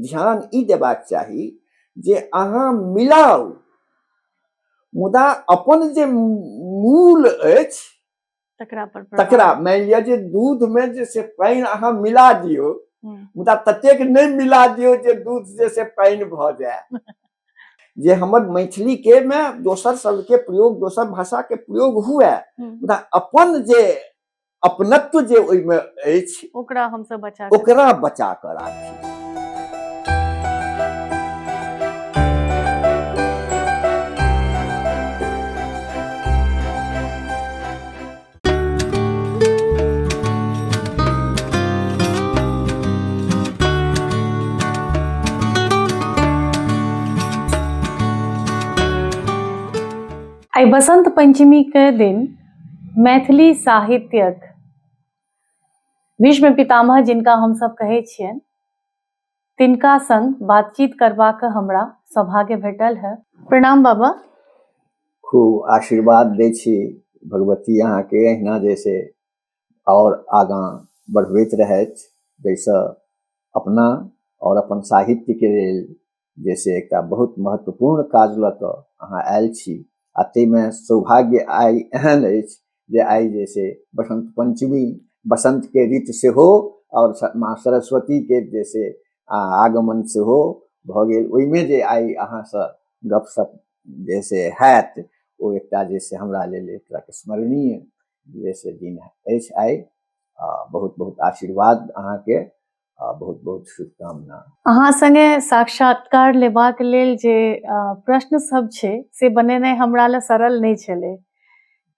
ध्यान ई देबाक चाही जे अहाँ मिलाउ, मुदा अपन जे मूल अछि तकरा मानि लिअ जे दूध में जे से पानि अहाँ मिला दियौ, मुदा ततेक नहीं मिला दियौ जे दूध जे से पानि भ जाए। जे हमर मैथिली के में दोसर शब्द के प्रयोग, दोसर भाषा के प्रयोग हुए, मुदा अपन जे अपनत्व जे ओइमे अछि ओकरा बचा कर राखी। आई बसंत पंचमी के दिन मैथिली साहित्यक भीष्म पितामह जिनका हम सब कहै छियनि, तिनका संग बातचीत करबाक हमरा सौभाग्य भेटल है। प्रणाम बाबा। खूब आशीर्वाद दै छी, भगवती अहाँ के अहिना जैसे और आगां बढ़बैत रहथि, जैसे अपना और अपन साहित्य के लेल जैसे एकटा बहुत महत्वपूर्ण काज लऽ कऽ अहाँ आयल छी। आ ताहिमे सौभाग्य आई एहन अछि जे आई जैसे बसंत पंचमी, बसंत के ऋतु से हो और माँ सरस्वती के जैसे आगमन से हो भऽ गेल, ओहिमे जे आई अहाँ से गपशप जैसे हैत ओ एकटा जैसे हमरा लेल एकटा स्मरणीय जैसे दिन अछि आई। बहुत बहुत आशीर्वाद अहाँ के, बहुत बहुत शुभकामना। अहाँ संगे साक्षात्कार लेबाक लेल जे प्रश्न सब छै से बनेनाइ हमरा ले सरल नहीं छलै,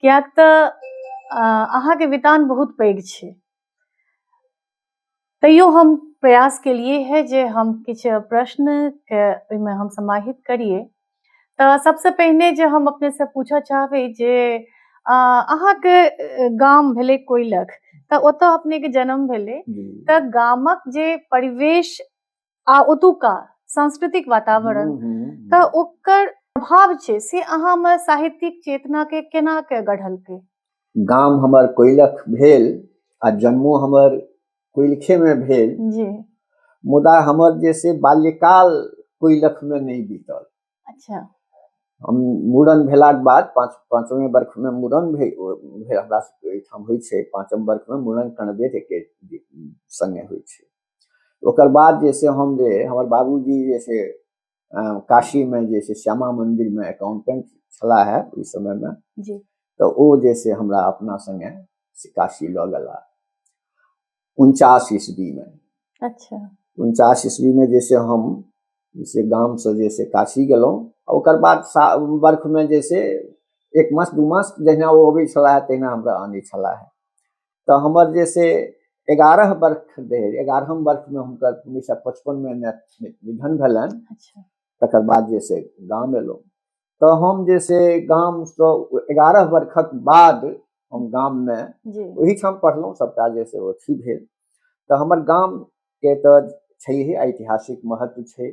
कियाक तऽ अहाँ के वितान बहुत पैघ छै। तैयो हम प्रयास केलिए है जे हम किछ प्रश्न के ओइमे हम समाहित करिए। तऽ सबसे पहिने जे हम अपने से पूछऽ चाहबै जे अहाँ के गाम भेलै कोइलख, तऽ ओतऽ अपने के जन्म भेलै, तऽ गामक जे परिवेश आ ओतुका सांस्कृतिक वातावरण तऽ ओकर प्रभाव छै से अहाँ में साहित्यिक चेतना के केना के गढ़लकै? गाम हमर कोइलख भेल आ जन्मो हमर कोइलखे में भेल जी, मुदा हमर जैसे बाल्यकाल कोइलख में नहीं बीतल। अच्छा। हम मूड़न भेलाक बाद पाँचवें वर्ष में मूड़न भेल हमरा सबके एहिठाम होइ छै, पाँचम वर्ष में मूड़न कणबे के संगे होइ छै। ओकर बाद जैसे हम जे हमर बाबूजी जैसे काशी में जैसे श्यामा मंदिर में अकाउंटेंट छला है उस समय में जी, तो वो जैसे हमरा अपना संगे काशी लऽ गेला 49 ईस्वी में। अच्छा। 49 ईस्वी में जैसे हम जैसे गाम से जैसे काशी गेलहुँ, ओकर बाद वर्ष में जैसे 1 मास 2 मास जहिना वो अबै छला तहिना हमरा आनै छला है। तो हमर जैसे 11 वर्ष भेल, 11हम वर्ष में हुनकर 1955 में निधन भेलनि। अच्छा। तकर बाद जैसे गाम एलहुँ, तो हम जैसे गाम से 11 वर्षक बाद हम गाम में वही ठाम पढ़लहुँ, सबटा जैसे अथी भेल। तो हमर गाम के तो छैहे ऐतिहासिक महत्व छै,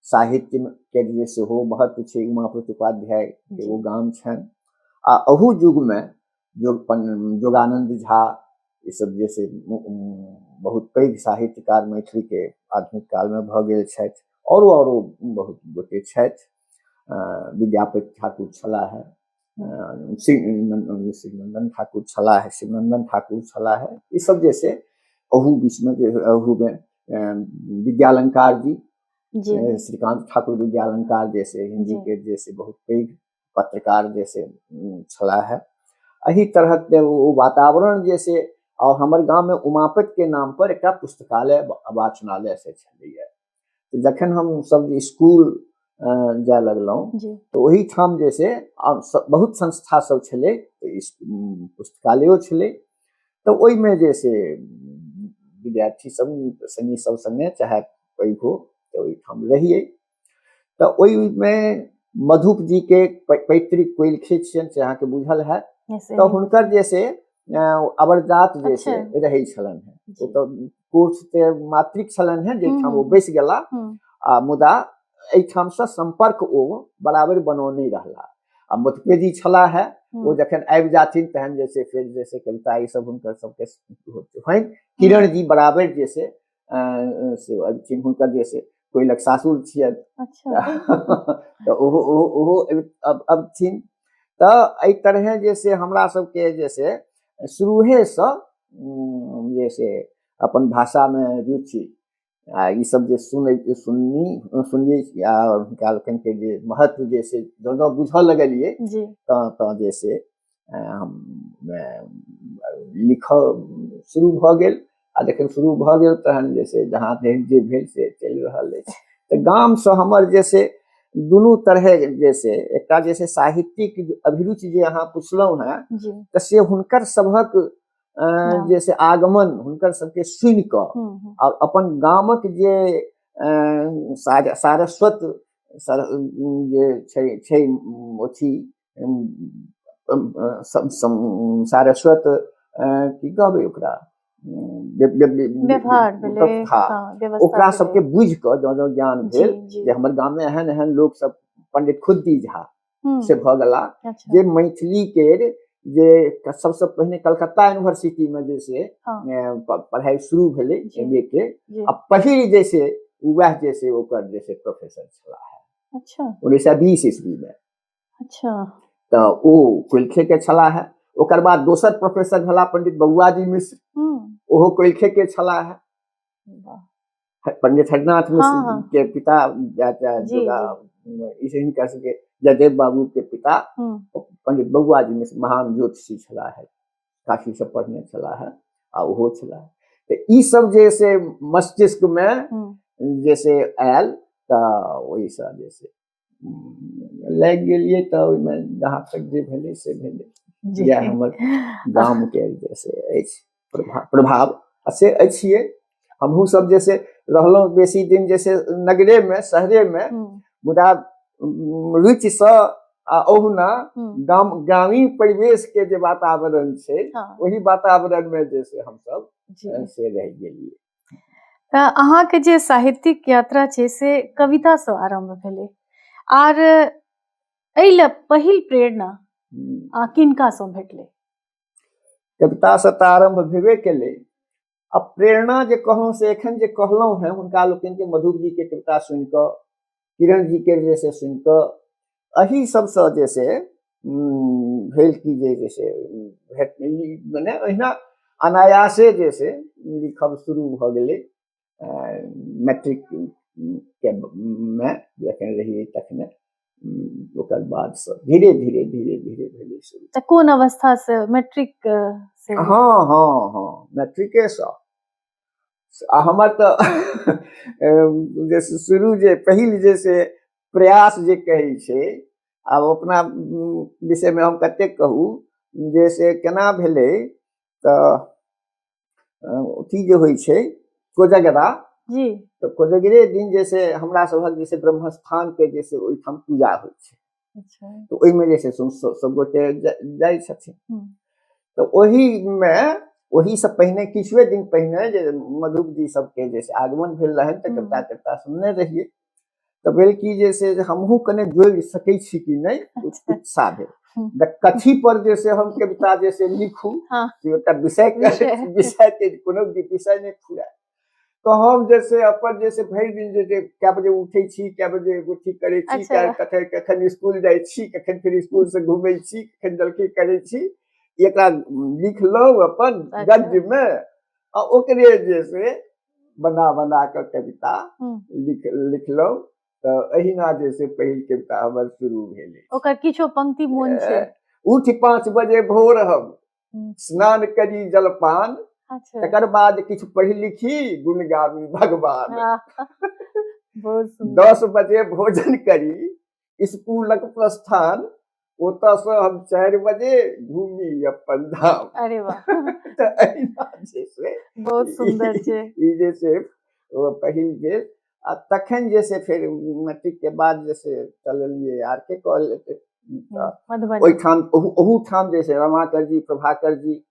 साहित्य के जे सेहो महत्व छै, उमापति उपाध्याय के वो गाम छनि। आ अहू युग में जोगानंद झा ई सब जैसे बहुत पैघ साहित्यकार मैथिली के आधुनिक काल में भऽ गेल छथि, औरो बहुत गोटे छथि। विद्यापति ठाकुर छला है, शिवनंदन ठाकुर छला है, शिवनंदन ठाकुर छला है, ई सब जैसे अहू बीच में अहू में विद्यालंकार जी, श्रीकांत ठाकुर विद्यालंकार जैसे हिंदी के जैसे बहुत पैघ पत्रकार जैसे छला है। एही तरह के वो वातावरण जैसे, और हमर गांव में उमापति के नाम पर एक पुस्तकालय वाचनालय से छलैया। तो जखन हम सब स्कूल जाय लगलहुँ तो वही ठाम जैसे बहुत संस्था सब छलै, पुस्तकालयो छलै। तो ओहि में जैसे विद्यार्थी सब संगी सब संगे चाहे पैघ हो तो ओहि ठाम रहिए। तो ओहि में मधुप जी के पैतृक कोइलखे छियनि से अहाँके बुझल है। तो हुनकर जैसे अवरजात जैसे रहै छलनि है, ओ तो कोर्स के मातृक छलनि है जेठाम ओ बैस गेला, आ मुदा एहिठाम से संपर्क ओ बराबर बनौने रहला। आ मतपे जी छला है, वो जखन आबि जाथिन तहन जैसे फिर जैसे कविता ई सब हुनकर सबके होइन, किरण जी बराबर जैसे से अब चिन्ह हुनकर जे से कोई लग सासुर छियन। अच्छा तो ओहो अब थिन। तो एहि तरह जे से हमरा सबके जे से शुरुहे से जे से अपन भाषा में रुचि आ ई सब जे सुनिए आ हुनका लोकनि के जे महत्व जे से जँ बुझऽ लगलिए जी तऽ जे से हम लिखऽ शुरू भऽ गेल। आ जखन शुरू भऽ गेल तहन जे से जहाँ जे भेल से चलि रहल अछि। तऽ गाम से हमर जे से दुनू तरह जे से एकटा जे से साहित्यिक अभिरुचि जे अहाँ पुछलहुँ हैं जी तऽ से हुनकर सभक जे से आगमन हुनकर सबके सुनि कऽ और अपन गामक जे सारस्वत जे छै अथी सारस्वत की कहबै ओकरा व्यवहार भेलै, व्यवस्था हाँ, व्यवस्था ओकरा भेलै। सबके बुझि कऽ जँ ज्ञान जी भेल जी जे हमर गाम में एहन एहन लोक सब पंडित खुद्दी झा से हम्म, भऽ गेला अच्छा जे मैथिली के जे सबसे पहिने कलकत्ता यूनिवर्सिटी में जे से हाँ पढ़ाई शुरू भेलै जी एमए के। जी आ पहिल जे से वह जे से ओकर जे से प्रोफेसर छला है अच्छा 1920 ईस्वी में। अच्छा तो ओ कोइलखे के छला है। ओकर बाद दोसर प्रोफेसर भेला पंडित बबुआजी मिश्र, ओहो कोइलखे के छला है। वाह पंडित हरनाथ हाँ मिश्र हाँ के पिता जी इसे नहीं कह सके जयदेव बाबू के पिता पंडित बबुआजी मिश्र महान ज्योतिषी छला है, काफी सब पढ़ने छला है आ ओहो छला है। तो ई सब जे से मस्तिष्क में जैसे आयल तो वही सा जैसे लग गेलिए तो ओइमे जहाँ तक जे भेलै से भेलै। जी यह हमर गाम के जैसे अछि प्रभाव से छिए। हमहू सब जैसे रहलहुँ बेसी दिन जैसे नगरे में शहरे में, मुदा रुचि से आ ओहुना ग्रामीण परिवेश के जे वातावरण छै वही वातावरण में जैसे हम सब से रह गेलिए। तऽ अहाँ के जे साहित्यिक यात्रा छै से कविता से आरंभ भेलै आर एहि पहिल प्रेरणा किनका सँ भेटलै? कविता से तऽ आरंभ भेबे केलै। अब प्रेरणा जे कहलहुँ से एखन जे कहलहुँ हैं हुनका लोकनि के मधुर जी के कविता सुनि कऽ, किरण जी के जैसे सुनि कऽ एही सबसँ जैसे भेल कि जे जैसे मने अहिना अनायासे जैसे लिखब शुरू भऽ गेलै। मैट्रिक के में जखन रहिए तखने ओकर बाद से धीरे धीरे भेलै शुरू। तऽ कोन अवस्था से मैट्रिक से? हाँ हाँ हाँ मैट्रिके से। आ हमर तऽ जैसे शुरू जे पहिल जैसे प्रयास जे कहै छै आब अपना विषय में हम कतेक कहू जैसे केना भेलै तऽ अथी जे होइ छै कोजगरा जी तो कोजगरे दिन जैसे हमरा सबहक जैसे ब्रह्मस्थान के जैसे ओहिठाम पूजा होइ छै। अच्छा तो ओहिमे जैसे सब गोटे जाइ छथिन। तो ओही में वही से पहिने किछुए दिन पहिने जे मधुप जी सबके जैसे आगमन भेल रहन तऽ कविता कविता सुनने रहिए। तो भेल कि जैसे हमहू कने जोड़ि सकै छी कि नहीं उत्साह भेल। कथी पर जैसे हम कविता जैसे लिखू विषय के कोनो विषय नहीं फुराय। तो हम जैसे अपन जैसे भरि दिन जे कै बजे उठै छी, कै बजे उठी करै छी, कखन स्कूल जाइ छी, कखन फिर स्कूल से घूमै छी, कखन जलखै करै छी, एकरा लिखलहुँ अपन गद्य में आ ओकरे जैसे बना बना कर कविता लिखलहुँ। तो अहिना जैसे पहिल कविता हमर शुरू भेलै। ओकर किछो पंक्ति मोन छै? उठ 5 बजे भोर हम स्नान करी जलपान, तकर बाद किछु पढ़ी लिखी गुण गावी भगवान। बहुत सुंदर। 10 बजे भोजन करी स्कूलक प्रस्थान, ओतऽ से हम 4 बजे घूमी अपन धाम। अरे वाह तो अहिना जैसे बहुत सुंदर छै। ई जैसे पहिल भेल। आ तखन जैसे फिर मैट्रिक के बाद जैसे चललिए आर के कॉलेज मधुबनी, ओहिठाम ओहूठाम जैसे रमाकर जी प्रभाकर जी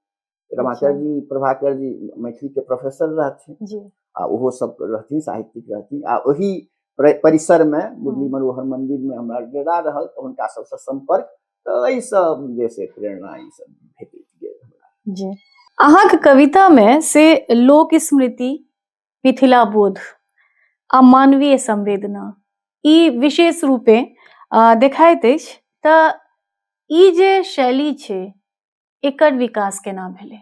मैथिली के प्रोफेसर रहथिन आ ओहो सब रहथिन साहित्यिक रहथिन। आ वही परिसर में मुरली मनोहर मंदिर में हमरा डेरा रहल तो उनका सबसे संपर्क तो एहि सब जैसे प्रेरणा ई सब भेटैत गेल हमरा। जी अहाँ के कविता में से लोक स्मृति, मिथिला बोध आ मानवीय संवेदना ई विशेष रूपे देखाइत अछि। तऽ ई जे शैली छै एकर विकास केना भेलै?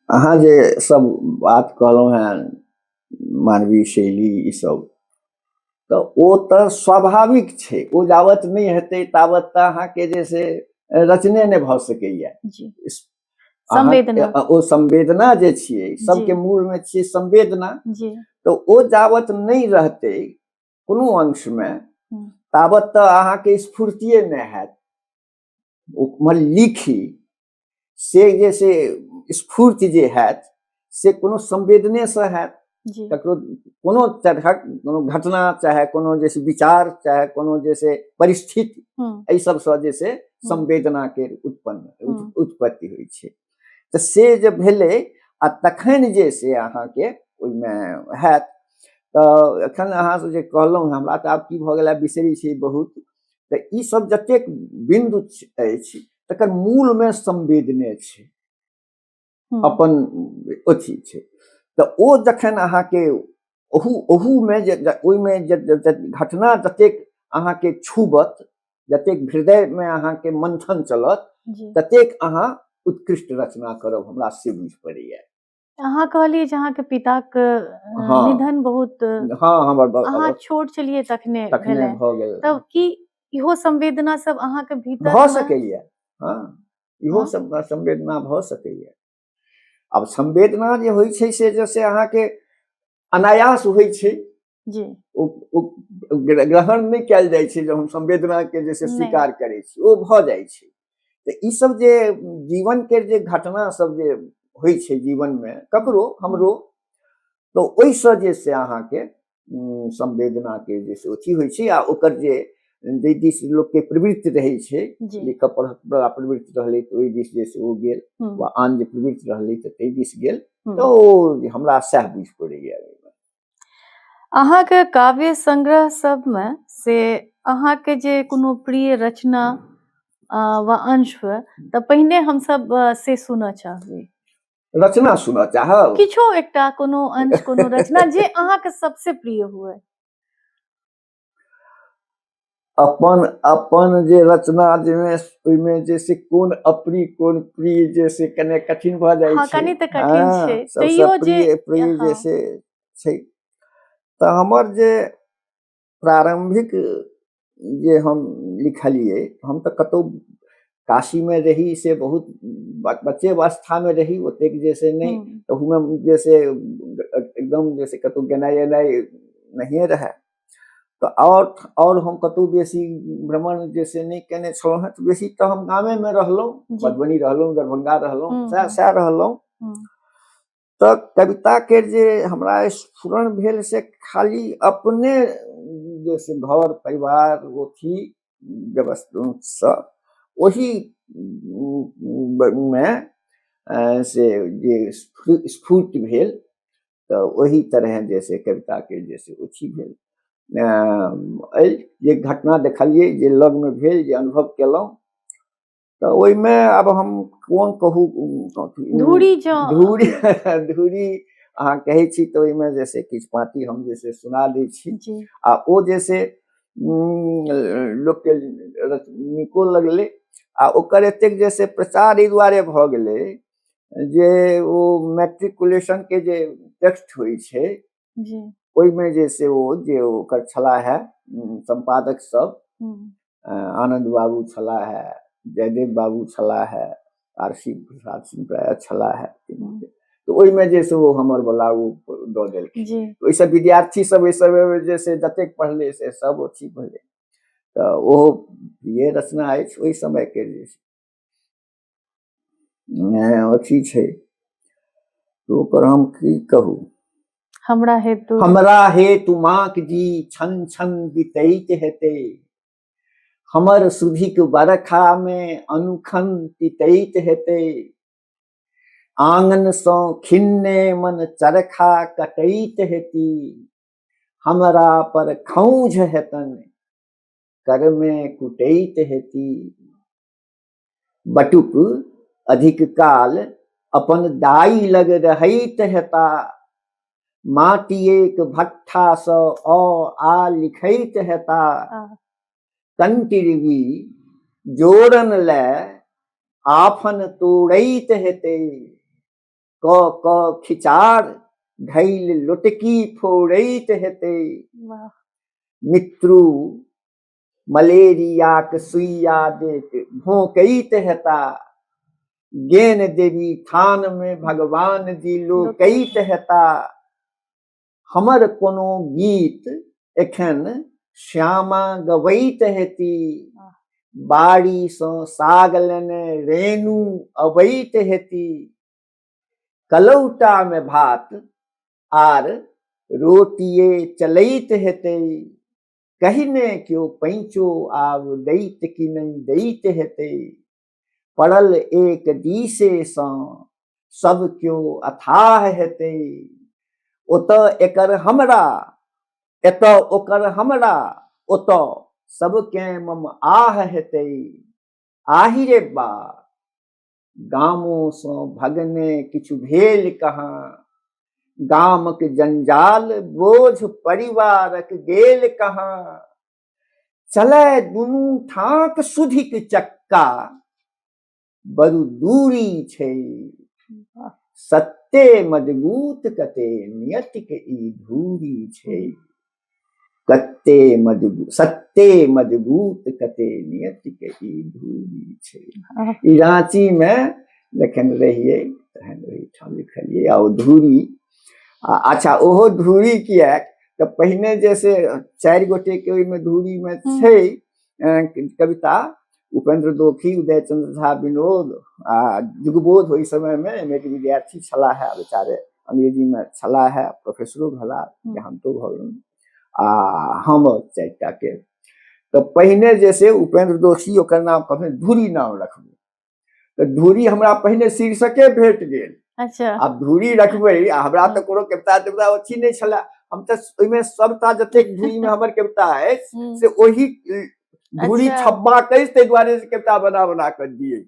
अहाँ जे सब बात कहलहुँ हैं मानवीय शैली ई सब, तऽ ओ तऽ स्वाभाविक छै। ओ जावत नहीं हेतै तावत तऽ अहाँके जे से रचने नहि भऽ सकैया। जी अहाँके संवेदना ओ संवेदना जे छियै, सबके जी मूल में छियै संवेदना। जी तऽ ओ जावत नहीं रहतै कोनो अंश में हम्म, तावत तऽ अहाँके स्फूर्तिये नहीं हैत। ओ लिखी से जे से स्फूर्ति जे हैत से कोनो संवेदने से हैत। जी ककरो कोनो तरहक कोनो घटना, चाहे कोनो जैसे विचार, चाहे कोनो जैसे परिस्थिति, हम्म, एहि सबसँ जे से हम्म, संवेदना के हम्म, उत्पत्ति होइ छै। तऽ से जे भेलै आ तखन जे से अहाँके ओहिमे हैत। तऽ एखन अहाँ जे कहलहुँ, हमरा तऽ आब की भऽ गेल बिसरै छी बहुत। तऽ ई सब जतेक बिंदु अछि तकर मूल में संवेदने छै, हम्म, अपन अथी छै। तऽ ओ जखन अहाँके ओहू में जे ओहिमे घटना जतेक अहाँके छूबत, जतेक हृदय में अहाँके मंथन चलत, जी ततेक अहाँ उत्कृष्ट रचना करब, हमरा से बुझि पड़ैया। अहाँ कहलिए जे अहाँके पिताक हाँ निधन बहुत हाँ हमर अहाँ छोट छलिए तखने तखने भेलै। भऽ गेल। तब की इहो संवेदना सब अहाँके भीतर भऽ में? सकैया, हाँ इहो हाँ? सब संवेदना भऽ सकैया। अब संवेदना जे होइ छै से जैसे अहाँके अनायास होइ छै। जी ओ ग्रहण नहीं कयल जाइ छै, जब हम संवेदना के जैसे नहीं स्वीकार करै छी ओ भऽ जाइ छै। तऽ ई सब जे जीवन के जे घटना सब जे होइ छै जीवन में ककरो हमरो, तो ओहिसँ जे से अहाँके संवेदना के जे से अथी होइ छै। आ ओकर जे दिस लोक के प्रवृत्ति रहै छै, जी लिखऽ पढ़ऽ बला प्रवृत्ति रहलै तऽ ओहि दिस जे से ओ गेल, हम्म, वा आन जे प्रवृत्ति रहलै तऽ ताहि दिस गेल। हम्म। तऽ ओ हमरा सएह बुझि पड़ैया। अहाँके काव्य संग्रह सब में से अहाँके जे कोनो प्रिय रचना वा अंश हुए तऽ पहिने हम सब से सुनऽ चाहबै। रचना सुनऽ चाहब? किछो एकटा कोनो अंश, कोनो रचना जे अहाँके सबसे प्रिय हुए। अपन अपन जे रचना ओहिमे जे से कोन अप्रिय कोन प्रिय जे से कने कठिन भऽ जाइ हाँ छै। कनि तऽ कठिन छै, हाँ सबसे तैयो जे प्रिय प्रिय जे हाँ से छै। तऽ हमर जे प्रारंभिक जे हम लिखलिए, हम तऽ कतौ काशी में रही से बहुत बच्चे अवस्था में रही, ओतेक जे से नहीं, हम्म, तहूमे जे से एकदम जे से कतौ गेनाइ एनाइ नहिए रहे। तो और हम कतौ बेसी भ्रमण जे से नहीं केने छलहुँ हैं। तो बेसी तो हम गामे में रहलहुँ, जी मधुबनी रहलहुँ, दरभंगा रहलहुँ, हम्म, सएह रहलहुँ। हम्म, तऽ कविता के जे हमरा स्फुरण भेल से खाली अपने जे से घर परिवार अथी व्यवस्था ओही में से जे स्फूर्ति भेल, तऽ ओही तरह जैसे कविता के जैसे अथी भेल। जे घटना देखलिए, जे लग में भेल, जे अनुभव केलहुँ, तऽ ओहिमे आब हम कोन कहू, धूरी जो धूरी धूरी अहाँ कहै छी तऽ ओहिमे जे से किछु पाँति हम जे से सुना दै छी। जी आ ओ जे से लोक के नीको लगलै। आ ओकर एतेक जे से प्रचार एहि दुआरे भऽ गेलै जे ओ मैट्रिकुलेशन के जे टेक्स्ट होइ छै, जी ओहिमे जे से ओ जे ओकर छला है संपादक सब, आनंद बाबू छला है, जयदेव बाबू छला है, आरसी प्रसाद सिंह प्राय छला है। तो ओहिमे जे से ओ हमर बला ओ दऽ देलखिन। जी ओहिसँ विद्यार्थी सब ओहि समय जे से जतेक पढ़ले से सब अथी भेलै। तऽ ओहो ये रचना अछि ओहि समय के जे अथी छै। तो ओकर हम की कहू, हमरा हेतु माक जी छन छन बितैत हेतै, हमर सुधिक बरखा में अनुखन तितैत हेतै, आंगन सँ खिन्ने मन चरखा कटैत हेती, हमरा पर खौंझ हेतन कर में कुटैत हेती, बटुक अधिक काल अपन दाई लग रहैत हेता, माटी एक भट्ठा स आ लिखैत हेता कंटिरवी जोड़न ले आफन तोड़ैत हेते क खिचार घैल लुटकी फोड़ैत हेते मित्रु मलेरियाक सुइया देत भोंकैत हेता गेन देवी थान में भगवान जी लोकैत हेता हमर कोनो गीत एखन श्यामा गवैत हेती बाड़ी सँ साग लेने रेणु अबैत हेती कलौटा में भात आर रोटिये चलैत हेते कहिने क्यों पैंचो आब दैत कि नहीं दैत हेते पड़ल एक दिसे सँ सब क्यों अथाह हेते ओतऽ एकर हमरा एतऽ ओकर हमरा ओतऽ सबके मम आह हेते आहि रे बा गामों सँ भगने किछु भेल कहाँ गामक जंजाल बोझ परिवारक गेल कहाँ चलै दुनू ठाक सुधिक चक्का बड़ू दूरी छै सत्ते मजबूत कते नियतिक ई धूरी छै कते सत्ते मजबूत कते नियतिक ई धूरी छै ई रांची में जखन रहिए तहन ओहिठाम लिखलिए आ धूरी अच्छा ओहो धूरी किया तो पहिने जैसे 4 गोटे के ओहि में धूरी में छै कविता उपेंद्र दोखी उदय चंद्र झा विनोद आ जुगबोध ओहि समय में एक विद्यार्थी छला है बेचारे अंग्रेजी में छला है प्रोफेसरो भला देहांतो भल आ हम 4टा के तो पहिने जैसे उपेंद्र दोषी ओकर नाम कहने धूरी नाम रखबे तो धूरी हमरा पहिने शीर्षके भेट गेल अच्छा अब धूरी रखबे हमरा तो कोनो कविता देवता अथी नहीं छला हम तो ओहि में सबटा जतेक धूरी में हमर कविता है से ओही धूरी छब्बा कैस ते द्वारे से कविता बना बना कर दिए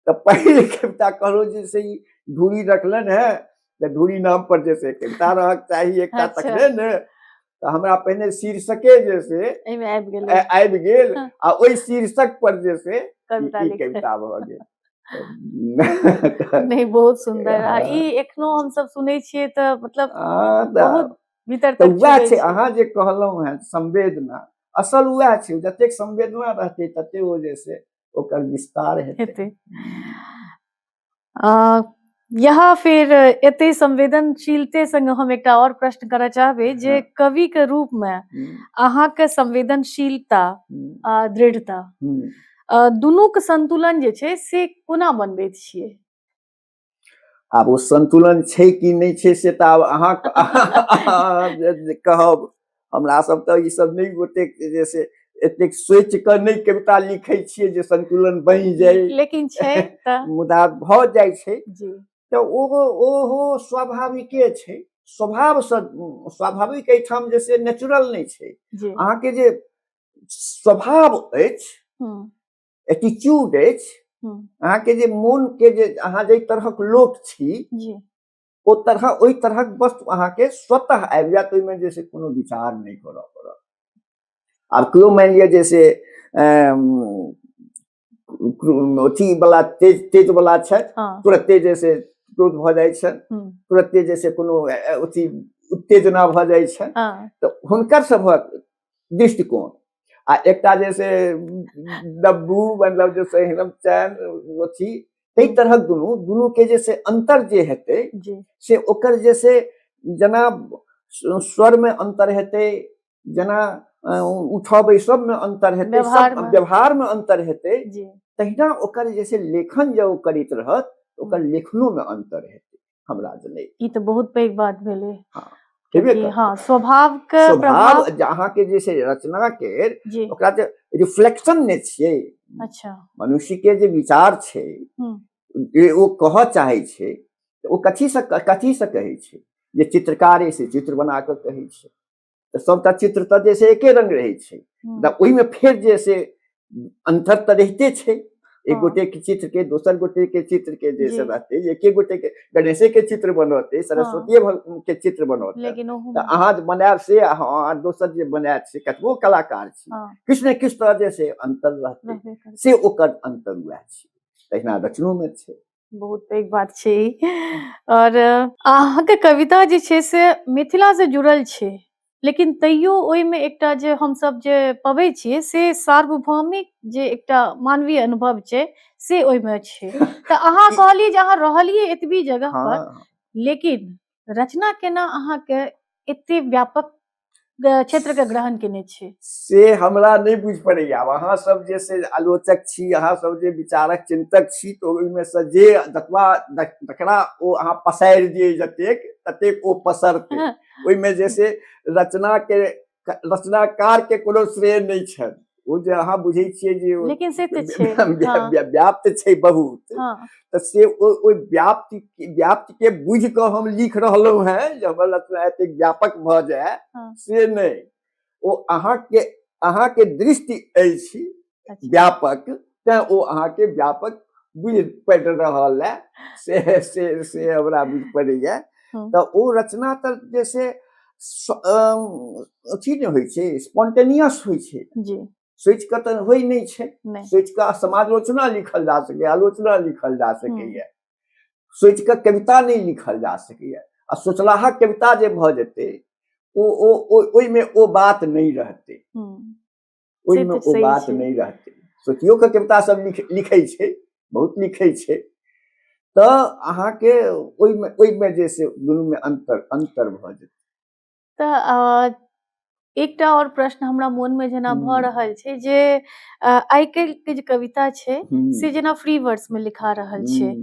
तो पहले कविता कहो जैसे धूरी रखलन है तो धूरी नाम पर जैसे कविता रहक चाहिए एक तकने न तो हमरा पहिने शीर्षके जैसे आबि गेल आ ओहि शीर्षक पर जैसे कविता भ गेल नहीं बहुत सुंदर ई एखनो हम सब सुनै छियै त मतलब बहुत भीतर तक वह छै अहाँ जे कहलहुं हैं संवेदना असल वह छै जतेक संवेदना रहते तते ओ जैसे ओकर विस्तार हेते यहाँ फिर एते संवेदनशीलते संग हम एकटा और प्रश्न करय चाहबे जे कवि के रूप में अहाँ के संवेदनशीलता दृढ़ता दुनू के संतुलन जे छै से कोना बनबैत छियै आब ओ संतुलन छै कि नहीं छै से त आब अहाँ कहब हमरा सब त ई सब नहीं गोटे जैसे एतेक सोच कर नहीं कविता लिखै छियै जे संतुलन बनि जाय लेकिन छै त मुदा भ जाय छै जी तो ओहो स्वाभाविके छै स्वभाव से स्वाभाविक एठाम जैसे नेचुरल नहीं छै अहाँ के जे स्वभाव अछि एटीट्यूड अछि अहाँ के जे मन के जे अहाँ जे तरहक लोक छी ओ तरह ओहि तरहक वस्तु अहाँ के स्वतः आबि जायत ओहि में जैसे कोनो विचार नहीं करऽ पड़त अब क्यों मान लिया जैसे अथी वाला तेज वाला छै तुरंते जैसे क्रोध भ जाय छै तुरंते जैसे कोनो अथी उत्तेजना भ जाय छै तो हुनकर सभक दृष्टिकोण आ एकटा जैसे डब्बू मतलब जैसे हिरमचैन अथी कई तरह दुनू के जैसे अंतर जे हेते से ओकर जैसे जना स्वर में अंतर हेते जना उठा बैसब में अंतर हेते व्यवहार में अंतर हेते तहिना ओकर जैसे लेखन जब करैत रहत ओकर लेखनो में अंतर हेते हमरा जने ई तो बहुत पैघ बात भेले हाँ हाँ स्वभाव के प्रभाव अहाँ के जैसे रचना के ओकरा जे रिफ्लेक्शन ने छियै अच्छा मनुष्य के जे विचार छै ओ कह चाहे छै ओ कथी से कहै छै जे चित्रकारे से चित्र बना के कहै छै तो सबटा चित्र त जैसे एके रंग रहै छै ओहि में फेर जैसे अंतर त रहिते छै एक हाँ। गोटे के चित्र के दोसर गोटे के चित्र के जैसे जी। रहते, एक गोटे के गणेशे के चित्र बनौते, सरस्वती के चित्र बनौते, लेकिन ओहू तो में अहाँ जे बनायब से अहाँ दोसर जे बनायत से कतबो कलाकार छी, हाँ किछु ने किछु तरह से अंतर रहते, रहबे करतै। से ओकर अंतर वएह छै, तहिना रचनो में छै। बहुत पैघ बात छै ई। और अहाँके कविता जे छै से मिथिला से जुड़ल छै, लेकिन तैयो ओहिमे एकटा जे हमसब जे पबै छियै से सार्वभौमिक जे एकटा मानवीय अनुभव छै से ओहिमे छै। तऽ अहाँ कहलियै जे अहाँ रहलियै एतबी जगह पर, हाँ लेकिन रचना केना अहाँके एते व्यापक क्षेत्र के ग्रहण केने छै? से हमरा नहीं बुझ पड़ैया। आब अहाँ सब जे से आलोचक छी, अहाँ सब जे विचारक चिंतक छी, तो ओहिमे से जे जतबा जकरा ओ अहाँ पसारि दिए जतेक ततेक ओ पसरते। ओहिमे जे से रचनाकार के कोनो श्रेय नहीं छनि। ओ जे अहाँ बुझै छियै जे लेकिन से तऽ छै। हाँ व्याप्त छै बहुत, हाँ तो से ओहि व्याप्ति के बुझ कऽ हम लिख रहलहुँ हैं, जे हमर रचना एतेक व्यापक भऽ जाए, हाँ से नहीं। ओ अहाँके दृष्टि अछि अच्छा व्यापक, तें ओ अहाँके व्यापक बुझि पड़ि रहल है, से हमरा बुझि पड़ैया। हाँ तऽ ओ रचना तऽ जैसे अथी नहि होइ छै, स्पॉन्टेनियस होइ छै, जी सोचि कऽ तऽ होइ नहीं छै। नहीं सोचि कऽ समालोचना लिखल जा सकैए, आलोचना लिखल जा सकैए, हम्म सोचि कऽ कविता नहीं लिखल जा सकैए। आ सोचलाहा कविता जे भऽ जेतै, ओहिमे ओ बात नहीं रहतै, से ओहिमे तऽ ओ सही बात छै। नहीं रहतै। सोचियो के कविता सब लिखै छै, बहुत लिखै छै, तऽ अहाँके ओहिमे जे से दुनूमे अंतर भऽ जेतै। तऽ एकटा और प्रश्न हमरा मोन में जेना भऽ रहल छै जे आइ काल्हि के जे कविता छै से जेना फ्री वर्ड्स में लिखा रहल छै,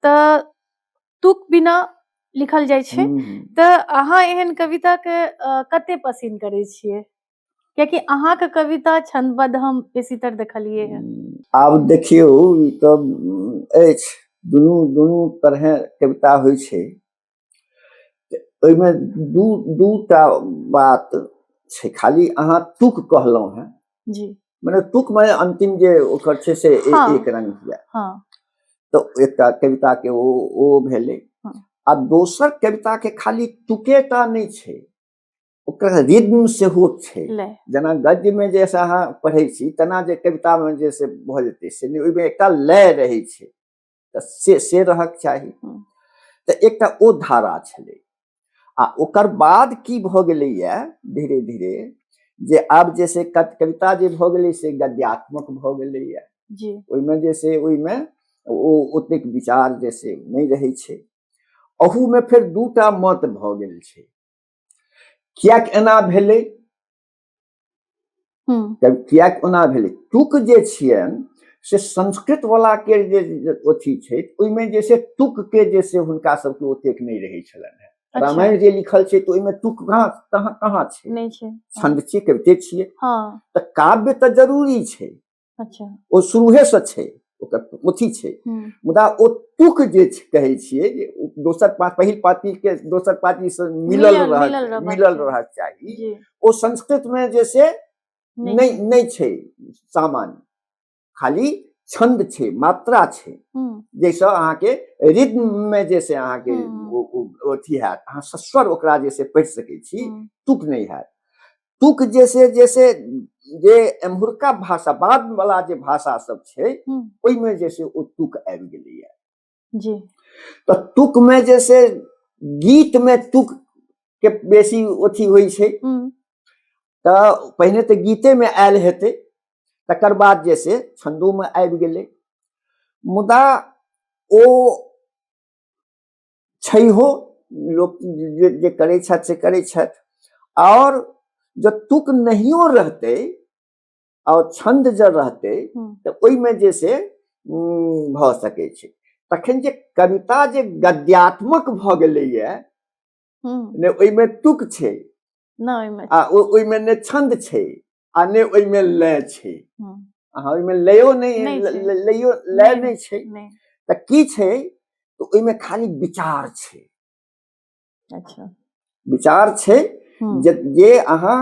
तऽ तुक बिना लिखल जाइ छै, तऽ अहाँ एहन कविता के कते पसिन करै छियै? कियाकि अहाँके कविता छंदबद्ध हम बेसीतर देखलियै है। आब देखियौ, ई तऽ अछि, दुनू तरह कविता होइ छै। ओहिमे दूटा बात छै, खाली अहाँ तुक कहलहुँ हैं जी माने तुक में अंतिम जे ओकर छै से हाँ एक रंग हुए, हाँ तो एकटा कविता के ओ भेलै। हाँ आ दोसर कविता के खाली तुकेटा नहीं छै, ओकर रिद्म सेहो छै। ले जेना गद्य में जैसे अहाँ पढ़ै छी, तेना जे कविता में जे से भऽ जेतै से नहीं, ओहिमे एकटा लय रहै छै, तऽ से रहक चाही। तऽ एकटा ओ धारा छलै। आ ओकर बाद की भऽ गेलैया धीरे धीरे, जे आब जे से कविता जे भऽ गेलै से गद्यात्मक भऽ गेलैया। जी ओहिमे जे से ओहिमे ओतेक विचार जे से नहीं रहै छै। अहू में फेर दूटा मत भऽ गेल छै। कियाक एना भेलै? कियाक ओना भेलै? तुक जे छियनि से संस्कृत वाला के जे अथी छै, ओहिमे जे से तुक के जे से हुनका सबके ओतेक नहीं रहै छलनि हैं। अच्छा रामायण जे लिखल छै, तो ओहिमे तुक कहाँ छै? नहीं छै। छंद छियै, कविते छियै, हाँ तऽ काव्य तऽ जरूरी छै, अच्छा ओ शुरुहे से छै, ओकर अथी छै। मुदा ओ तुक जे कहै छियै, जे दोसर पहिल पाती के दोसर पाती से मिलल रहक चाही, जी ओ संस्कृत में जे से नहीं छै सामान्य, खाली छंद छै, मात्रा छै, जैसे अहाँके रिद्म में जे से अहाँके अथी हैत, अहाँ सस्वर ओकरा जे से पढ़ि सकै छी, तुक नहीं हैत। तुक जैसे जे एम्हुरका भाषा, बाद वाला जे भाषा सब छै, ओहिमे जे से ओ तुक आबि गेलैया। जी तऽ तुक में जे से गीत में तुक के बेसी अथी होइ छै, तऽ पहिने तऽ गीते में आयल हेतै, तकर बाद जे से छंदो में आबि गेलै। मुदा ओ छैहो, लोक जे करै छथि से करै छथि, और जब तुक नहियो रहतै और छंद जब रहतै, तऽ ओहिमे जे से भऽ सकै छै। तखन जे कविता जे गद्यात्मक भऽ गेलैया, ने ओहिमे तुक छै, आ ओहिमे ने छंद छै, आ ने ओहिमे लय छै। अहाँ ओहिमे लयो लय नहीं छै, तऽ की छै? तो ओहिमे खाली विचार छै। अच्छा विचार छै, जे अहाँ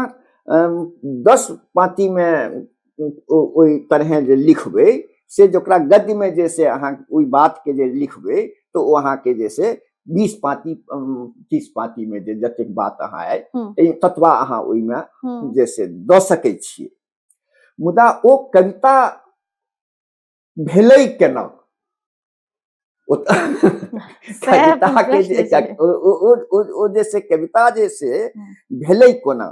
10 पाती में ओहि तरह जे लिखबै से जोकरा गद्य में जैसे अहाँ ओई बात के जे लिखबे तो वहाँ के जैसे 20 पाती 30 पाती में जे जतेक बात अहाँ आए ततबा अहाँ ओई में जैसे द सकै छियै। मुदा ओ कविता भेलै केना कविता के जैसे कविता जैसे भेलै कोना।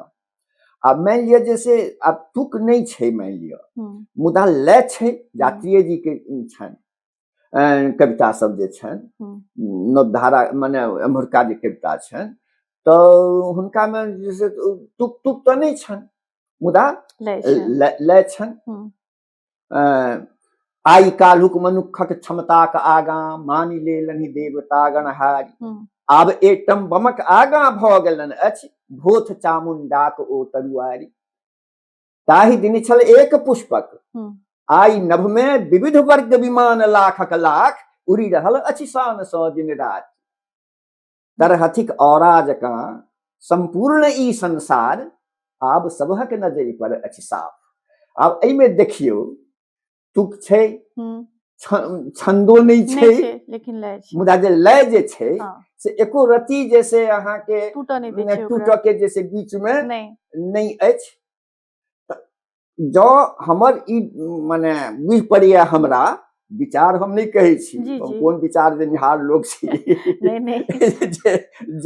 अब मान लिया जैसे अब तुक नहीं छे मान लिया मुदा लय छे जातीय जी के छन कविता सब जे छन नवधारा माने अमरका जे कविता छन तो हुनका में जैसे तुक तुक तो नहीं छन मुदा लय छन। आई कालुक मनुखक क्षमता का आगा मानि लेलनि देवता गणहारी आब एटम बमक आगा भ गेलन अछि भोथ चामुंडाक ओ तरुआरी। ताहि दिन छल एक पुष्पक आई नभ में विविध वर्ग विमान लाखक लाख उड़ि रहल अछि शान स दिन रात। तरहथिक औरा जकां संपूर्ण ई संसार आब सबहक नजरि पर अछि साफ। आब एहि में देखियो तुक छै छंदो नहीं छै लेकिन लय छै मुदा जे लय जे छै से एको रति जैसे अहाँ के टूट के जैसे बीच में नहीं अछि। जो हमर ई माने बुझ पड़िया हमरा विचार हम नहीं कहे छी कोन विचार देनिहार लोग छी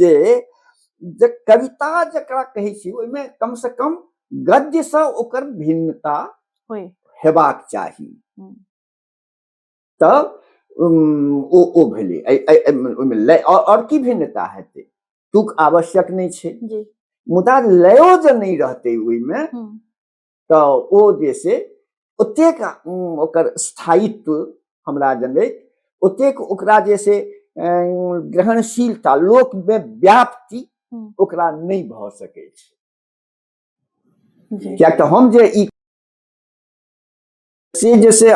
जे कविता जकरा कहे छी ओइ में कम से कम गद्य से ओकर भिन्नता हेबाक चाही तब ओ भेलै ओइमे लय और की भिन्नता हेतै तुक आवश्यक नहीं छै मुदा लयो जे नहीं रहते ओइमे तो ओ जैसे ओतेक ओकर स्थायित्व हमरा जनैत ओतेक ओकरा जैसे ग्रहणशीलता लोक में व्याप्ति ओकरा नहीं भ सकै छै। किया तो हम जे ई से जैसे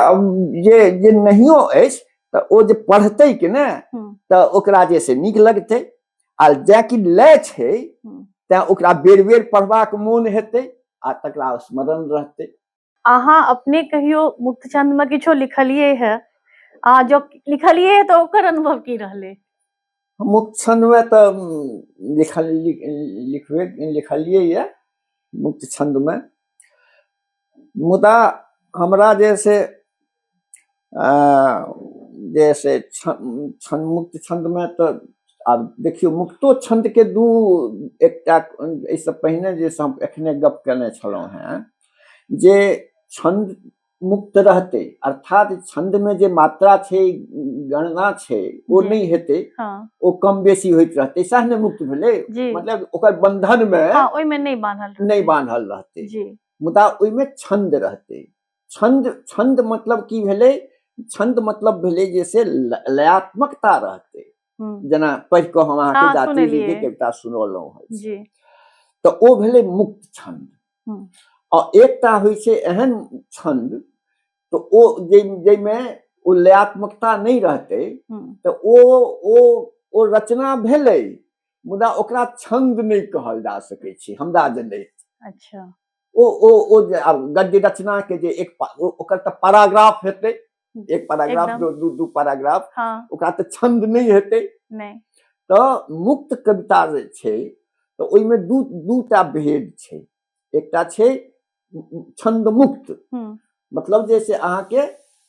जे नहियो अछि तो ओ जे पढ़तै कि ने तो ओकरा जैसे नीक लगतै आ जेकि लय छै तैं ओकरा बेर बेर पढ़बाक मोन हेतै आ तकरा स्मरण रहतै। अहाँ अपने कहियो मुक्तछंद में किछो लिखलिए है आ जो लिखलिए है तो ओकर अनुभव की रहले? मुक्तछंद में तो लिखलिए ये मुक्तछंद में मुदा हमरा जैसे मुक्त छंद में तो अब देखियो मुक्तो छंद के दू एकटा इससे पहले जे हम एखने गप करने छलौ हैं जे छंद मुक्त रहते अर्थात छंद में जे मात्रा छे गणना छे वो नहीं हेते वो कम बेसी होइत रहते सह ने मुक्त भेले मतलब ओकर बंधन में ओइ में नहीं बांधल रहते मुदा ओइ में छंद रहते। छंद मतलब की भेले छंद मतलब भेले जैसे लयात्मकता रहते जना पढ़ के हम अहाँ के जाति जी के कविता सुनलौ है तो ओ भेले मुक्त छंद। और एकटा होइ छै एहन छंद तो ओ जे में ओ लयात्मकता नहीं रहते तो ओ रचना भेले मुदा ओकरा छंद नहीं कहल जा सकै छै हमरा जने। अच्छा ओ गद्य रचना के जे एक ओकर त पैराग्राफ हेतै एक पैराग्राफ दू पैराग्राफ ओकरा त छंद नहीं हेतै तो मुक्त कविता जे छै तो ओइ में दूटा भेद छै एकटा छै छंद मुक्त मतलब जैसे अहाँ के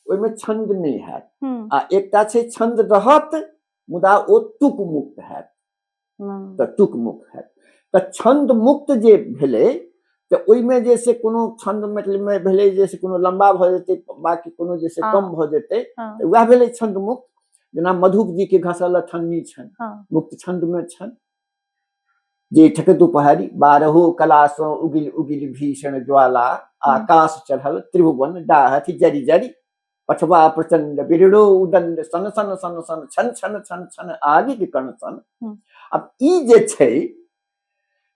ओइ में छंद नहीं हैत आ एकटा छै छंद रहत मुदा ओ तुक मुक्त हैत त तुक मुक्त हैत। त छंद मुक्त जे भेलै तो ओइ में जैसे कोनो छंद मतलब में भेले जैसे कोनो लंबा भ जेतै बाकी कोनो जैसे कम भ जेतै वह भेले छंद मुक्त जना मधुप जी के घसल ठन्नी छन मुक्त छंद में छन जे ठक दुपहरी 12 कला सो उगिल उगिल भीषण ज्वाला आकाश चढ़ल त्रिभुवन डाहथि जरी जरी पछवा प्रचंड बिरड़ो उदंड सन सन सन सन छन छन छन छन आदि के कण सन। अब ई जे छै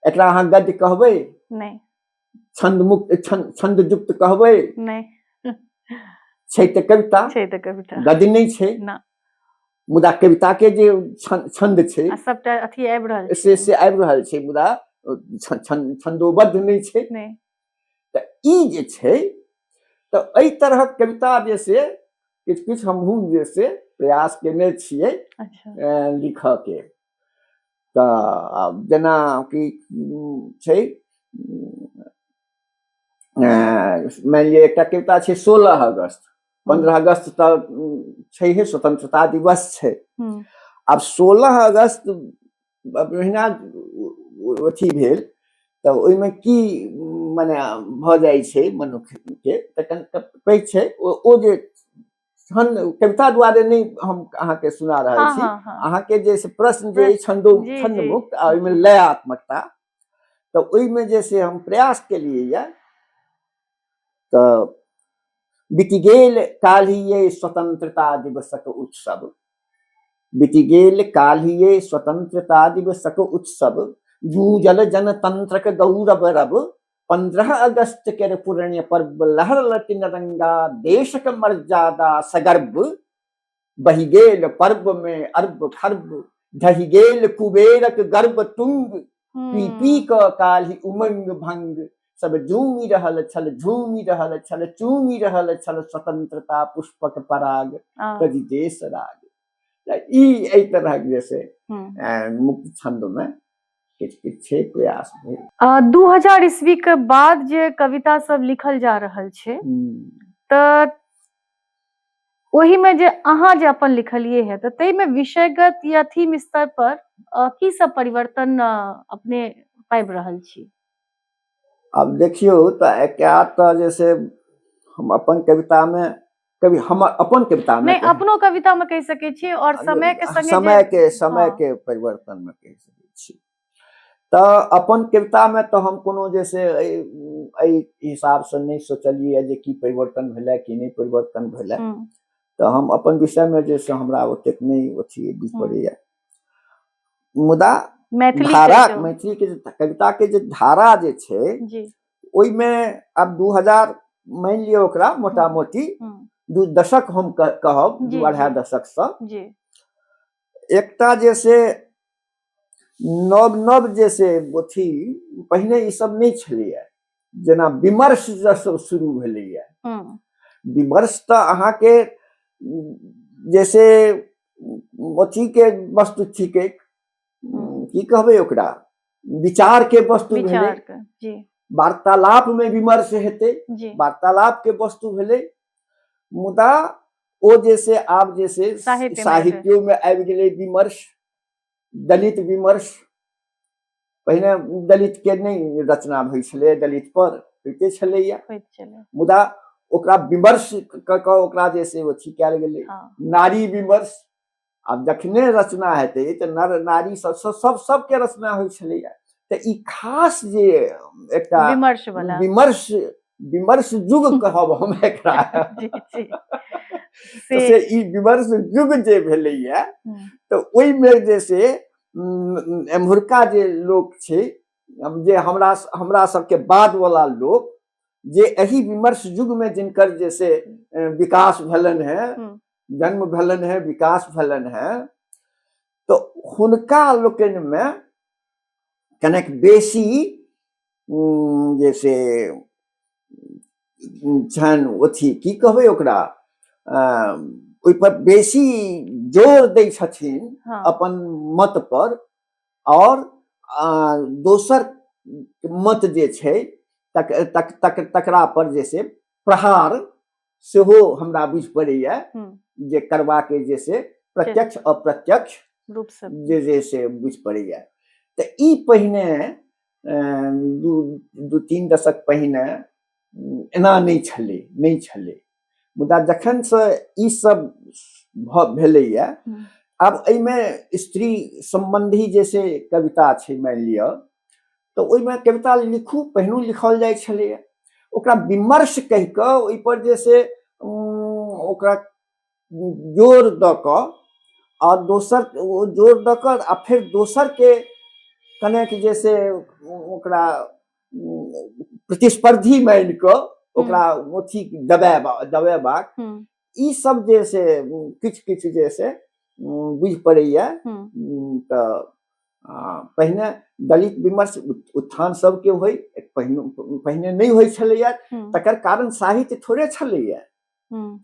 एकरा अहाँ गद्य कहबै नहीं छंद मुक्त छंद युक्त कहबै नहीं छै त कविता गद्य नहीं छै मुदा कविता के जे छंद छै सबटा अथी आबि रहल छै से आबि रहल छै मुदा छंदोबद्ध नहीं छै त ई जे छै त एहि तरहक कविता जे से किछु किछु हमहूँ जे से प्रयास केने छियै लिखऽ के। तऽ जेना कि छै मानि लिअ एकटा कविता छै 16 अगस्त, 15 अगस्त तऽ छैहे स्वतंत्रता दिवस छै। आब 16 अगस्त महीना अथी भेल तऽ ओहिमे की मने भऽ जाइ छै मनुष्यके, तऽ पैघ छै ओ जे कविता दुआरे नहीं हम अहाँके सुना रहल छी, अहाँके जे प्रश्न जे छंद मुक्त आ ओहिमे लयात्मकता, तऽ ओहिमे जे से हम प्रयास केलियै यऽ। तऽ बीति गेल काल्हिये स्वतंत्रता दिवसक उत्सव, बीति गेल काल्हिये स्वतंत्रता दिवसक उत्सव, जूझल जनतंत्रक गौरव रव, 15 अगस्त के पुण्य पर्व लहर तिरंगा, देशक मर्यादा सगर्व, बहि गेल पर्व में अर्ब खर्ब, ढहि गेल कुबेरक गर्भ तुंग, पी पी क काल्हि उमंग भंग, सब झूमि रहल छल, झूमि रहल छल, चूमि रहल छल, स्वतंत्रता पुष्पक पराग, कवि देश राग। ई एहि तरह जैसे मुक्त छंद में किछु किछु छै प्रयास भेल। 2000 ईस्वी के बाद जे कविता सब लिखल जा रहल छै, तऽ ओही में जे अहाँ जे अपन लिखलिए है, तऽ तै में विषयगत या थीम स्तर पर की सब परिवर्तन अपने पाबि रहल छी? अब देखियो तऽ तो जैसे हम अपन कविता में कभी हम अपन कविता में नहीं अपनो कविता में कह सके छी और समय के संगे समय के परिवर्तन में कह सके छी। तो अपन कविता में तो हम कोनो जैसे हिसाब से नहीं सोचलिए जे की परिवर्तन भेलै कि नहीं परिवर्तन भेलै। तो हम अपन विषय में जैसे हमरा ओतेक नहीं अथी बुझ पड़ैया, मुदा धारा मैथिली के कविता के जे धारा जे छै ओई में अब 2000 मान लियो ओकरा मोटा मोटी 2 दशक हम कहब, 2-2.5 दशक से एकटा जैसे नव नव जैसे अथी पहिने ई सब नहीं छलैया, जेना विमर्श जब शुरू भेलैया। विमर्श तो अहाँ के जैसे अथी के वस्तु थिके, की कहबै ओकरा, विचार के वस्तु भेलै, वार्तालाप में विमर्श हेतै, वार्तालाप के वस्तु भेलै। मुदा ओ जैसे आब जैसे साहित्यों में आबि गेलै विमर्श, दलित विमर्श। पहिने दलित के नहीं रचना होइ छलै, दलित पर होइते छलैया, मुदा ओकरा विमर्श क के ओकरा जैसे अथी कयल गेलै। नारी विमर्श, आब जखने रचना हेतै तऽ नर नारी सबके रचना होइ छलैया। तऽ ई खास जे एकटा विमर्श युग कहब हम एकरा। से ई विमर्श युग जे भेलैया, तऽ ओई में जैसे एम्हुरका जे लोक छै, जे हमरा सबके बाद वाला लोक, जे एही विमर्श युग में जिनकर जैसे विकास भेलन है, जन्म भेलन है, विकास भेलन है, तो हुनका लोकनि में कनेक बेसी जैसे छन अथी की कहबै ओकरा, ओइ पर बेसी जोर दै छथिन अपन मत पर, और दोसर मत जे छै तकरा पर जैसे प्रहार सेहो हमरा बुझ पड़ैया जे करबा के जैसे प्रत्यक्ष अप्रत्यक्ष रूप से जैसे बुझ पड़ैया। तऽ ई पहिने 2-3 दशक पहिने एना नहीं छलै, मुदा जखन से ई सब भेलैया, अब एहिमे स्त्री संबंधी जैसे कविता छै मान लिअ, तो ओहिमे कविता लिखू, पहिनू लिखल जाइ छलैया, ओकरा विमर्श कहि कऽ ओहि पर जैसे ओकरा जोर दऽ कऽ, और दोसर जोर दऽ कऽ आ फिर दोसर के कनेक जैसे ओकरा प्रतिस्पर्धी मान कऽ ओकरा अथी दबेबाक, ई सब जैसे किछु किछु जैसे बुझ पड़ैया। तऽ पहिने दलित विमर्श उत्थान सबके होय, पहिने नहीं होइ छलैया, तकर कारण साहित्य थोड़े छलैया।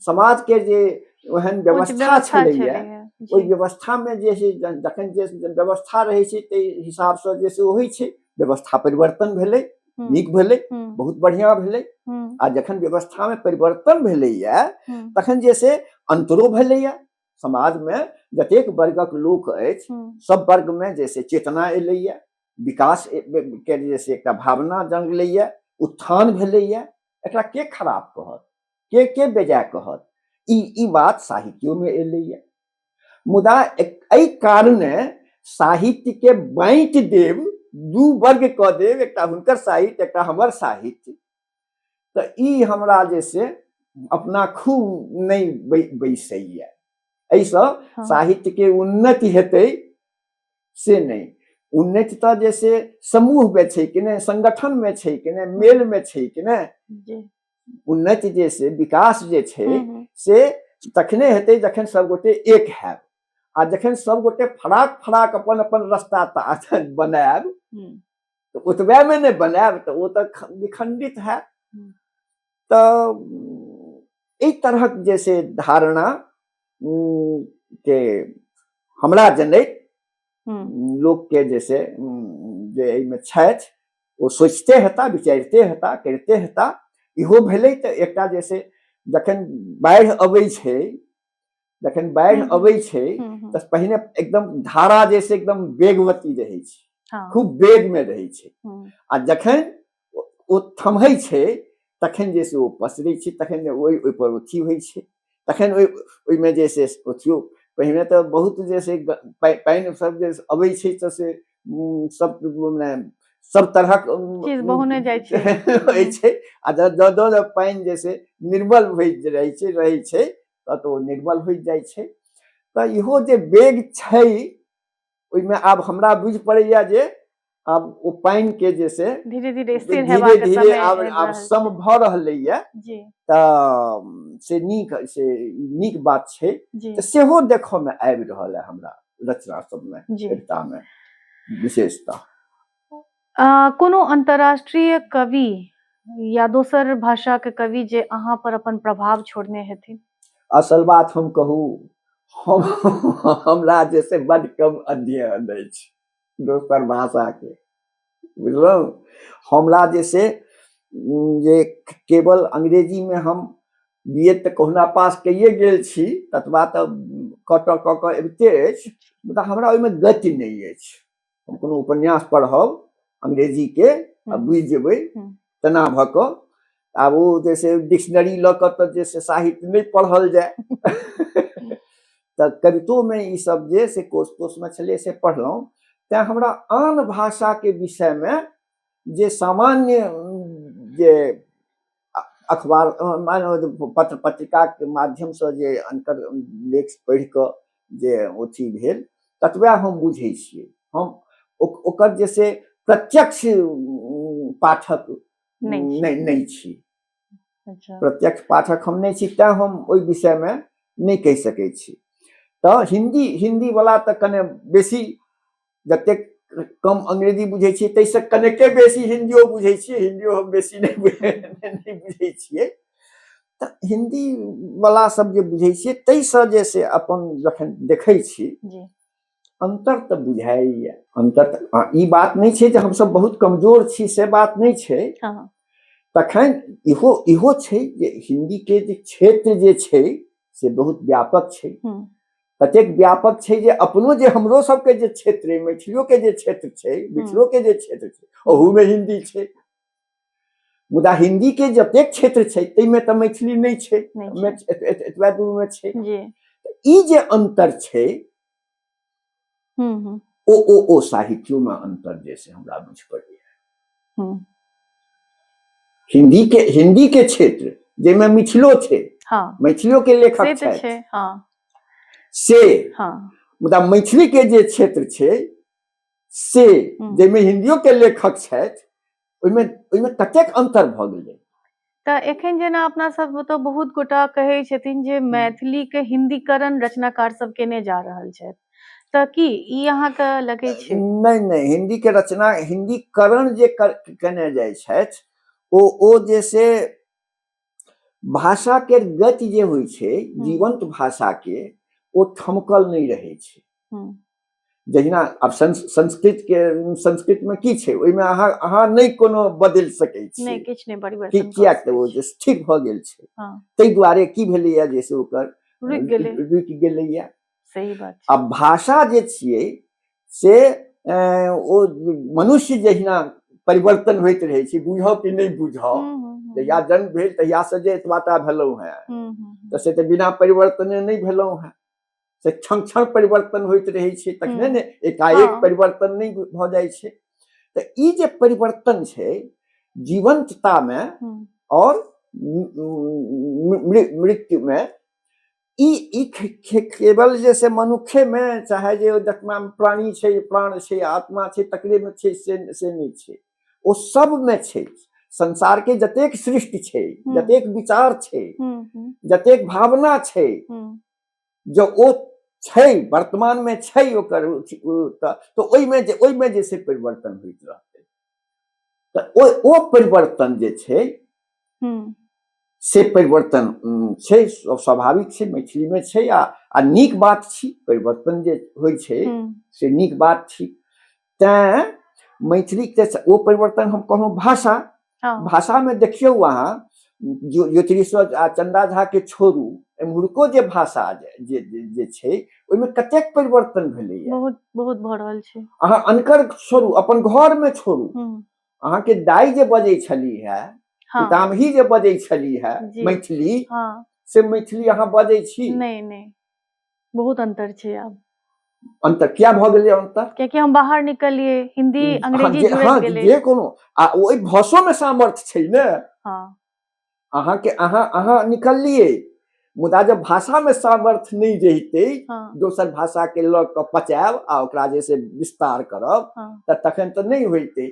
समाज के जे ओहन उच्च व्यवस्था व्यवस्था छलैया छलैया ओहि जी व्यवस्था में जे छै जखन जे व्यवस्था रहै छै ताहि हिसाब से जे से होइ छै व्यवस्था परिवर्तन भेलै हम्म नीक भेलै हम्म बहुत बढ़िया भेलै हम्म आ जखन व्यवस्था में परिवर्तन भेलैया हम्म तखन जे से अंतरो भेलैया समाज में जतेक वर्गक लोक अछि सब वर्ग में जे से चेतना एलैया विकास के जे से एकटा भावना जंगलैया उत्थान भेलैया एकरा के खराब कहत के बेजाय कहत ई बात साहित्यों में एलैया मुदा एहि कारणे साहित्य के बाँटि देव दू वर्ग कऽ देव एकटा हुनकर साहित्य एकटा हमर साहित्य तऽ ई हमरा जे से अपना खूब नहीं बैसैया एहिसँ हाँ साहित्य के उन्नति हेतै से नहीं उन्नति तऽ जैसे समूह में छै कि नहीं संगठन में छै कि नहीं मेल में छै कि नहीं जी उन्नति जे से विकास जे छै हम्म से तखने हेतै जखन सब गोटे एक हैब आ जखन सब गोटे फराक फराक अपन अपन रास्ता बनायब हम्म तो ओतबे में नहीं बनायब तो वो तो विखंडित है हम्म तो एहि तरहक जैसे धारणा के हमरा जनैत लोक के जैसे जे एहिमे छथि ओ सोचिते हेता विचारिते हेता करिते हेता इहो भेलै तऽ एकटा जैसे जखन बाढ़ि अबै छै जखन बाढ़ि अबै छै तऽ पहिने एकदम धारा जैसे एकदम वेगवती रहै छै हाँ खूब वेग में रहै छै आ जखन ओ थमै छै तखन जे से ओ पसरै छै तखन ओहि पर अथी होइ छै तखन ओहिमे जे से अथियो पहिने तऽ बहुत जे से पानि सब जे अबै छै तऽ से सब सब तरहक चीज बहुने जाइ छै होइ छै आ जब पानि जे से निर्मल होइत रहै छै तऽ ओ निर्मल होइत जाइ छै तऽ इहो जे वेग छै ओहिमे आब हमरा बुझि पड़ैया जे आब ओ पानि के जे से धीरे धीरे स्थिर धीरे हेबाक धीरे समय आब आबि आब रहल सम छै भऽ रहलैया जी तऽ से नीक बात छै जी तऽ सेहो देखऽ में आबि रहल है हमरा रचना सब में जी कविता में विशेषता कोनो अंतर्राष्ट्रीय कवि या दोसर भाषा के कवि जे अहाँ पर अपन प्रभाव छोड़ने हेथिन असल बात हम कहूँ हमरा जैसे बड़ कम अध्ययन अछि दोसर भाषा के बुझलहुँ हमरा जैसे जे केवल अंग्रेजी में हम बीए तऽ कहुना पास कइए गेल छी ततबा तऽ कऽ कऽ अबिते अछि मुदा हमरा ओहिमे गति नहीं अछि हम कोनो उपन्यास पढ़ब अंग्रेजी के आ बुझि जेबै तेना भऽ कऽ आब ओ जैसे डिक्शनरी लऽ कऽ तऽ जैसे साहित्य नहीं पढ़ल जाय तऽ कवितो में ई सब जे से कोश कोश में छलै से पढ़लहुँ तैं हमरा आन भाषा के विषय में जे सामान्य जे अखबार पत्र पत्रिका के माध्यम से जे अंतर लेख पढ़ि कऽ जे अथी भेल ततबे हम बुझै छियै हम ओकर जैसे प्रत्यक्ष पाठक नहीं छी प्रत्यक्ष पाठक हम नहीं छी तैं हम ओहि विषय में नहीं कहि सकै छी तऽ हिंदी वाला तऽ कने बेसी जतेक कम अंग्रेजी बुझै छियै ताहिसँ कनेके बेसी हिंदियो बुझै छियै हिंदियो हम बेसी नहीं बुझै छियै तऽ हिंदी वाला सब जे बुझै छियै ताहिसँ जे से अपन जखन देखै छी अंतर तऽ बुझाइया अंतर ई बात नहीं छै जे हम सब बहुत कमजोर छी से बात नहीं छै तखन इहो छै जे हिंदी के जे क्षेत्र जे छै से बहुत व्यापक छै ततेक व्यापक छै जे अपनो जे हमरो सबके जे क्षेत्र है मैथिलियों के जे क्षेत्र छै मिथिलो के जे क्षेत्र छै ओहू में हिंदी छै मुदा हिंदी के जतेक क्षेत्र छै ताहिमे तऽ मैथिली नहीं छै एतबे दूर में छै ई जे अंतर छै ओ साहित्यों में अंतर जैसे हमरा बुझ पड़ैया हिंदी के क्षेत्र जेमे मिथिलो छै मैथिलियों के लेखक छै से मुदा मैथिली के जे क्षेत्र छै से जेमे हिंदियों के लेखक छथि ओहिमे कतेक अंतर भऽ गेलै तऽ एखन जेना अपना सब तो बहुत गोटा कहै छथिन जे मैथिली के हिंदीकरण रचनाकार सब केने जा रहल छथि तऽ की ई अहाँ के लगे छै नहीं हिंदी के रचना हिंदीकरण जे केने जाइ छथि ओ जैसे भाषा के गति जे होइ छै जीवंत भाषा के ओ थमकल नहीं रहे छै। जहिना अब संस्कृत में की छै ओइमे अहाँ नहीं कोनो बदल सकै छी, नहीं किछ नहीं परिवर्तन किया तऽ ओ जे स्थिर भ गेल छै। तै दुआरे की भेलैया जैसे ओकर रुकि गेलैया। सही बात। अब भाषा जे छियै से ओ मनुष्य जहिना परिवर्तन होइत रहे छै, बुझाउ कि नहीं बुझाउ, जहिया जन्म भेल तहिया से जे एतबाटा भेलहुँ हैं तऽ से तऽ बिना परिवर्तने नहीं भेलहुँ हैं, से क्षण क्षण परिवर्तन होइत रहे छै, तखने ने एकाएक परिवर्तन नहीं भ जाइ छै। तऽ ई जे परिवर्तन छै जीवंतता में और मृत्यु में, ई केवल जैसे मनुखे में चाहे जे जतना प्राणी छै, प्राण छै, आत्मा छै, तकरे में छै से नहीं छै, ओ सब में छै। संसार के जतेक सृष्टि छै, जतेक विचार छै, जतेक भावना छै, जो ओ छै वर्तमान में छै ओकर, तो ओइमे जे से परिवर्तन होइत रहतै। तऽ ओ परिवर्तन जे छै से परिवर्तन छै, स्वाभाविक छै, मैथिली में छै आ नीक बात छी। परिवर्तन जे होइ छै से नीक बात छी। तैं मैथिली के ओ परिवर्तन हम कहलहुँ भाषा, भाषा में देखियौ अहाँ ज्योतिरीश्वर आ चंदा झा के छोड़ू, एम्हुरको जे भाषा जे छै ओइमे कतेक परिवर्तन भेलैया, बहुत बहुत भ रहल छै। अहाँ अनकर छोड़ू, अपन घर में छोड़ू, अहाँ के दाई जे बजै छली है, पितामही जे बजै छली है मैथिली, से मैथिली अहाँ बजै छी? नहीं नहीं, बहुत अंतर छै आब। अंतर क्या भ गेलै अंतर? कियाकि हम बाहर निकलिए, हिंदी अंग्रेजी जुड़ैत गेलै। जे कोनो आ ओइ भाषो में सामर्थ्य छै ने। अहाँ के अहाँ निकलिए, मुदा जब भाषा में सामर्थ्य नहीं रहितै, दोसर भाषा के लऽ कऽ पचायब आ ओकरा जे से विस्तार करब, तखन तऽ नहीं होइतै।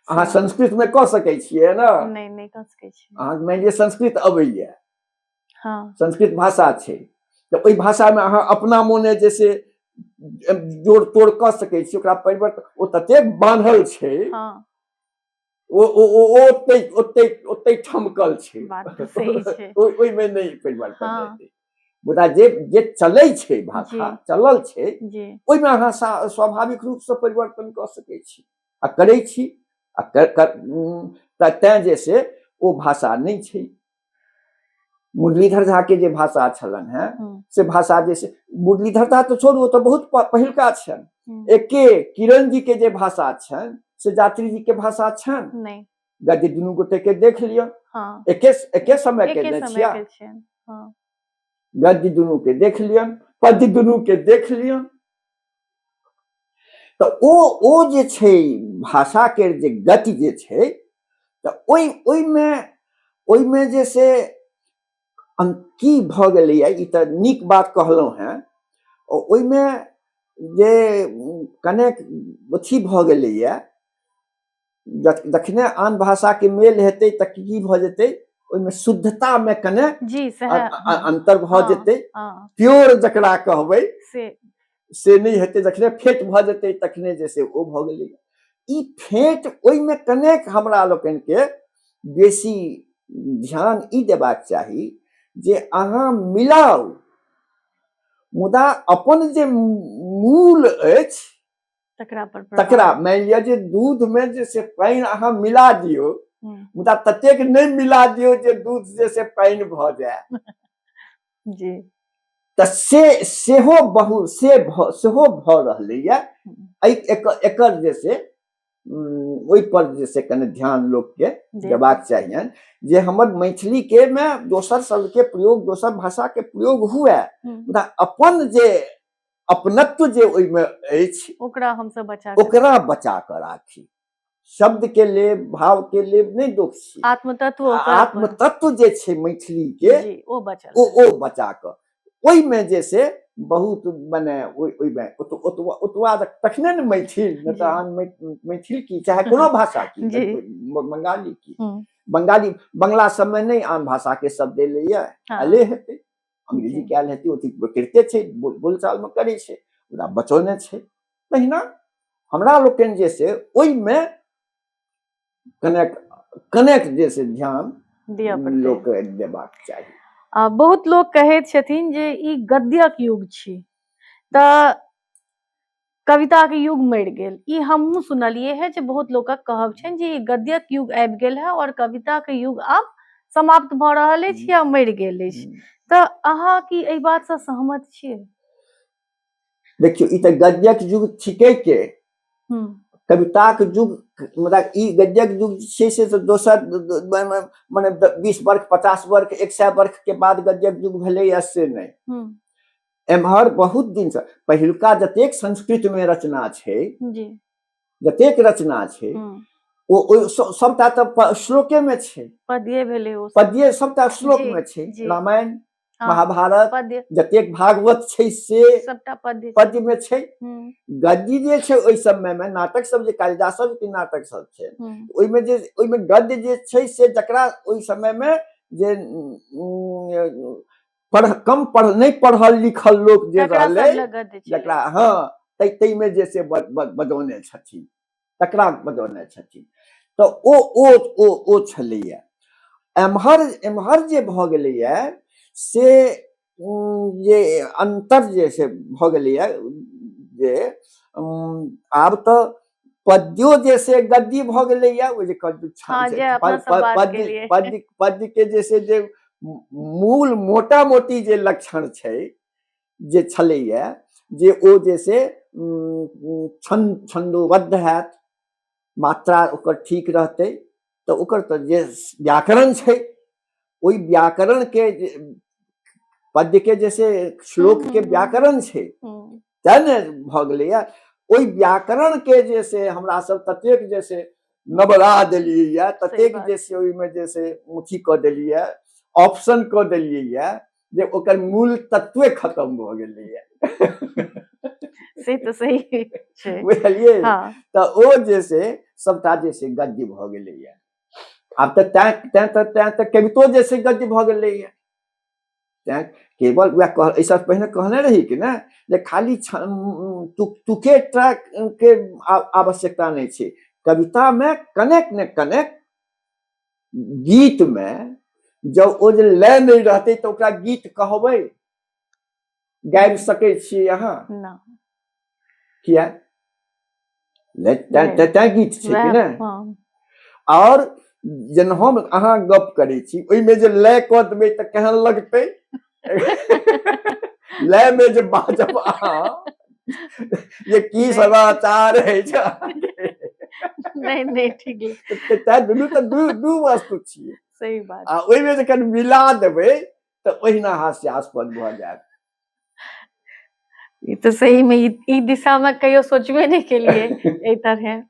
अहाँ संस्कृत में कऽ सकै छियै ना? नहीं कऽ सकै छियै। अहाँ मानि लिअ संस्कृत अबैया, संस्कृत भाषा छै, तऽ ओइ भाषा में अहाँ अपना मोने जैसे जोड़ तोड़ कऽ सकै छी, ओकरा परिवर्तन, ओ ततेक बांधल छै, ओ ओते ठमकल छै, ओइमे नहीं परिवर्तन हेतै। मुदा जे चलै छै भाषा, चलल छै, ओइमे अहाँ स्वाभाविक रूप से परिवर्तन कऽ सकै छी आ करै छी। तैं जे से ओ भाषा नहीं छै। मुरलीधर झा के जे भाषा छलन हैं, से भाषा जे से मुरलीधर झा तो छोड़ू, तो बहुत पहिलका छन। एके किरण जी के जे भाषा छन से यात्री जी के भाषा छन नहीं। गद्य दुनू गोटे के देख लियो, एके समय के ने छिया, गद्य दुनू के देख लियन, पद्य दुनू के देख लियन। तो ओ जे छै भाषा के जे गति जे छै, तो ओइमे जे से की भ गेलैया, ई तऽ नीक बात कहलहुँ हैं, ओइमे जे कनेक अथी भ गेलैया, जखने आन भाषा के मेल हेतै तऽ की भ जेतै, ओइमे शुद्धता में कने अंतर भ जेतै, प्योर जकरा कहबै से नहीं हेतै। जखने फेट भ जेतै तखने जे से ओ भ गेलै। ई फेट ओइमे कनेक हमरा लोकनि के बेसी ध्यान ई देबाक चाही जे अहाँ मिलाउ, मुदा अपन जे मूल अछि तकरा, मानि लिअ जे दूध में जे से पानि अहाँ मिला दियौ, मुदा ततेक नहीं मिला दियौ जे दूध जे से पानि भ जाय। तऽ सेहो भ रहलैया। एकर जे से ओइ पर जे से कने ध्यान लोक के देबाक चाहिए जे हमर मैथिली के में दोसर शब्द के प्रयोग, दोसर भाषा के प्रयोग हुए, मुदा अपन जे अपनत्व जे ओइमे अछि ओकरा हमसब बचा कऽ राखी। शब्द के लेब, भाव के लेब नहीं दोष छी, आत्मतत्व जे छै मैथिली के ओ बचा कऽ, ओइमे जे से बहुत मने ओइमे ओतवा तखने ने मैथिल, नहीं तो मैथिल की चाहे कोनो भाषा की, बंगाली की, बंगला सब में नहीं आन भाषा के शब्द एलैया, अले हेतै, अंग्रेजी कयल हेतै, ओती करिते छै, बोलचाल में करै छै, ओकरा बचौने छै। तहिना हमरा लोकनि जे से ओइमे कनेक जे से ध्यान दिया पड़तै। लोक देबाक चाही। बहुत लोग कहैत छथिन जे ई गद्यक युग छी तऽ कविता के युग मरि गेल। ई हमहूँ सुनलिए है जे बहुत लोकक कहब छनि जे ई गद्यक युग आबि गेल है और कविता के युग आब समाप्त भऽ रहल अछि या मरि गेल अछि। तऽ अहाँ की एहि बात से सहमत छियै? देखियो ई तऽ गद्यक युग छिकै के, कविताक युग मतलब ई गद्यक युग छै से दोसर माने 20 वर्ष 50 वर्ष 100 वर्ष के बाद गद्यक युग भेलैया से नहीं। एम्हर बहुत दिन से पहिलुका जतेक संस्कृत में रचना छै, जतेक रचना छै ओ सबटा तऽ श्लोके में छै, पद्ये भेलै, ओ पद्ये सबटा श्लोक में छै। रामायण महाभारत जतेक भागवत छै से सबटा पद्य में छै। गद्य जे छै ओइ समय में नाटक सब जे कालिदासक के नाटक सब छै, ओइ में गद्य जे छै से जकरा ओइ समय में जे कम नहीं पढ़ल लिखल लोग जे रहले, जकरा तै में जे से बजौने छथिन, तकरा बजौने छथिन। तऽ ओ छलैया। एम्हर जे भऽ गेलैया से जे अंतर जे से भऽ गेलैया जे आब तऽ पद्यो जे से गद्य भऽ गेलैया। ओ जे पद्य के जे से जे मूल मोटा मोटी जे लक्षण छै जे छलैया, जे ओ जे से छंदोबद्ध हैत, मात्रा ओकर ठीक रहतै तऽ ओकर तऽ जे व्याकरण छै, ओइ व्याकरण के पद्य के जैसे श्लोक के व्याकरण छै तै ने भऽ गेलैया। ओइ व्याकरण के जे से हमरा सब ततेक जे से नबरा देलियै, ततेक जे से ओइ में जे से मुठी कऽ देलियै, ऑप्शन कऽ देलियै जे ओकर मूल तत्वे खत्म भऽ गेलैया। से तऽ सही छै, बुझलियै। तऽ ओ जे से सबटा जे से गद्य भऽ गेलैया। आब तऽ कवितो जे से गद्य भऽ गेलैया। केवल वह ऐसा पहले कहने रही कि ना जे खाली तुके ट्रैक के आवश्यकता नहीं छै। कविता में कनेक ने कनेक गीत में जब ओ जे लय नहीं रहते तो ओकरा गीत कहबै, गाबि सकै छियै अहाँ? किया? तै गीत छै कि ना। और जेना हम अहाँ गप करै छी, ओइ में जे लय कऽ देबै तऽ केहन लगतै? लय में जे बाजब अहाँ ये की समाचार अछि नहीं ठीक है। दुनू तऽ दू वस्तु छियै। सही बात। आ ओइ में जखन मिला देबै तऽ ओहिना हास्यास्पद भऽ जायत। ये तो सही में ई दिशा में कहियो सोचबे नहीं केलिए एहि तरह।